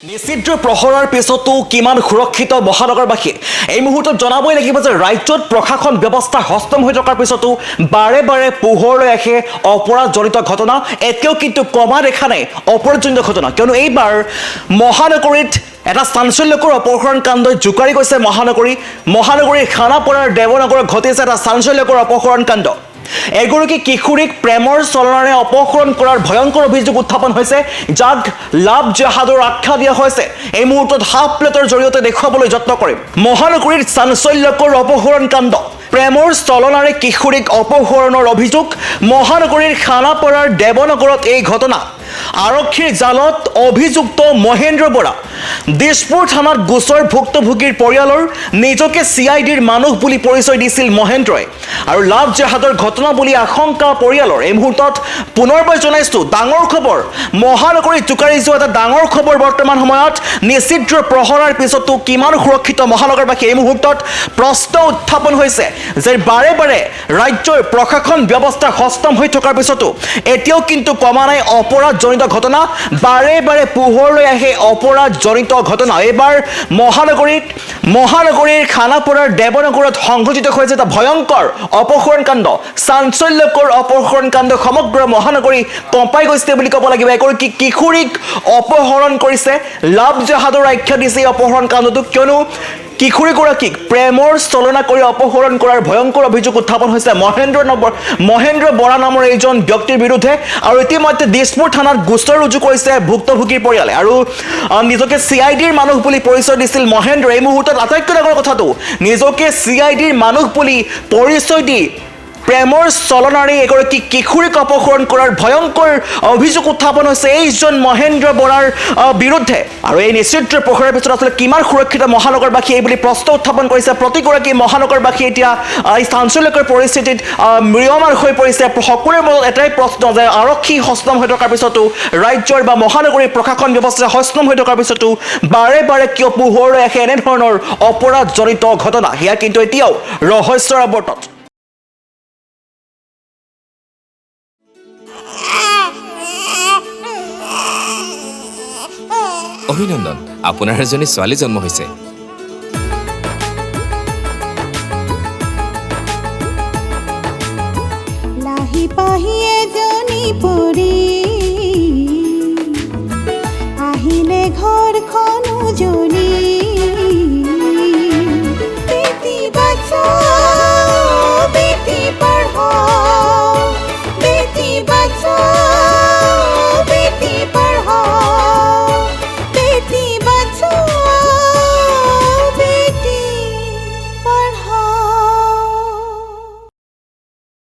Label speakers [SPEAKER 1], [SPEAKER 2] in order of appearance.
[SPEAKER 1] নিষিদ্ধ প্ৰহৰৰ পিছতো কিমান সুৰক্ষিত মহানগৰবাসী এই মুহূৰ্তত জনাবই লাগিব যে ৰাজ্যত প্ৰশাসন ব্যৱস্থা হস্তম হৈ থকাৰ পিছতো বাৰে বাৰে পোহৰলৈ আহে অপৰাধজনিত ঘটনা এতিয়াও কিন্তু কমা দেখা নাই অপৰাধজনিত ঘটনা কিয়নো এইবাৰ মহানগৰীত এটা চাঞ্চল্যকৰ অপহৰণ কাণ্ডই জোকাৰি গৈছে মহানগৰীৰ খানাপাৰাৰ দেৱনগৰত ঘটিছে এটা চাঞ্চল্যকৰ অপহৰণ কাণ্ড এগৰাকী কিশোৰীক প্ৰেমৰ চলনাৰে অপহৰণ কৰাৰ ভয়ংকৰ অভিযোগ উত্থাপন হৈছে যাক লাভ জেহাদৰ আখ্যা দিয়া হৈছে এই মুহূৰ্তত হাফ প্লেটৰ জৰিয়তে দেখুৱাবলৈ যত্ন কৰিম মহানগৰীৰ চাঞ্চল্যকৰ অপহৰণ কাণ্ড প্ৰেমৰ চলনাৰে কিশোৰীক অপহৰণৰ অভিযোগ মহানগৰীৰ খানাপাৰাৰ দেৱনগৰত এই ঘটনা আৰক্ষীৰ জালত অভিযুক্ত মহেন্দ্ৰ বৰা দিছপুৰ থানাত গোচৰ ভুক্তভোগীৰ পৰিয়ালৰ নিজকে চিআইডিৰ মানুহ বুলি পৰিচয় দিছিল মহেন্দ্ৰই আৰু লাভ জেহাদৰ ঘটনা বুলি আশংকা পৰিয়ালৰ এই মুহূৰ্তত পুনৰবাৰ জনাইছো ডাঙৰ খবৰ মহানগৰীত জোকাৰি যোৱা এটা ডাঙৰ খবৰ বৰ্তমান সময়ত নিষিদ্ধ প্ৰহৰৰ পিছতো কিমান সুৰক্ষিত মহানগৰবাসী এই মুহূৰ্তত প্ৰশ্ন উত্থাপন হৈছে যে বাৰে বাৰে ৰাজ্যৰ প্ৰশাসন ব্যৱস্থা হস্তম হৈ থকাৰ পিছতো এতিয়াও কিন্তু কমা নাই অপৰাধজনিত ঘটনা বাৰে বাৰে পোহৰলৈ আহে অপৰাধজনিত ঘটনা এইবাৰ মহানগৰীৰ খানাপাৰাৰ দেৱনগৰত সংঘটিত হৈছে এটা ভয়ংকৰ অপহৰণ কাণ্ড চাঞ্চল্যকৰ অপহৰণ কাণ্ড সমগ্ৰ মহানগৰী কঁপাই গৈছে বুলি ক'ব লাগিব এগৰাকী কিশোৰীক অপহৰণ কৰিছে লাভ জেহাদৰ আখ্যা দিছে অপহৰণ কাণ্ডটো কিয়নো কিশোৰীগৰাকীক প্ৰেমৰ চলনা কৰি অপহৰণ কৰাৰ ভয়ংকৰ অভিযোগ উত্থাপন হৈছে মহেন্দ্ৰ বৰা নামৰ এইজন ব্যক্তিৰ বিৰুদ্ধে আৰু ইতিমধ্যে দিছপুৰ থানাত গোচৰ ৰুজু কৰিছে ভুক্তভোগীৰ পৰিয়ালে আৰু নিজকে চিআইডিৰ মানুহ বুলি পৰিচয় দিছিল মহেন্দ্ৰ এই মুহূৰ্তত আটাইতকৈ ডাঙৰ কথাটো নিজকে চিআইডিৰ মানুহ বুলি পৰিচয় দি প্ৰেমৰ চলনাৰে এগৰাকী কিশোৰীক অপহৰণ কৰাৰ ভয়ংকৰ অভিযোগ উত্থাপন হৈছে এইজন মহেন্দ্ৰ বৰাৰ বিৰুদ্ধে আৰু এই নিষিদ্ধ প্ৰহৰৰ পিছত আসলে কিমান সুৰক্ষিত মহানগৰবাসী এই বুলি প্ৰশ্ন উত্থাপন কৰিছে প্ৰতিগৰাকী মহানগৰবাসী এতিয়া এই চাঞ্চল্যকৰ পৰিস্থিতিত ম্ৰিয়মান হৈ পৰিছে সকলোৰে মনত এটাই প্ৰশ্ন যে আৰক্ষী হস্তম হৈ থকাৰ পিছতো ৰাজ্যৰ বা মহানগৰীৰ প্ৰশাসন ব্যৱস্থা হস্তম হৈ থকাৰ পিছতো বাৰে বাৰে কিয় পোহৰলৈ আহে এনেধৰণৰ অপৰাধজনিত ঘটনা সেয়া কিন্তু এতিয়াও ৰহস্যৰ আৱৰ্তত
[SPEAKER 2] অভিনন্দন আপোনাৰ এজনী ছোৱালী জন্ম হৈছে
[SPEAKER 3] লাহি পাহি এজনী পৰি আহিলে ঘৰখন উজলি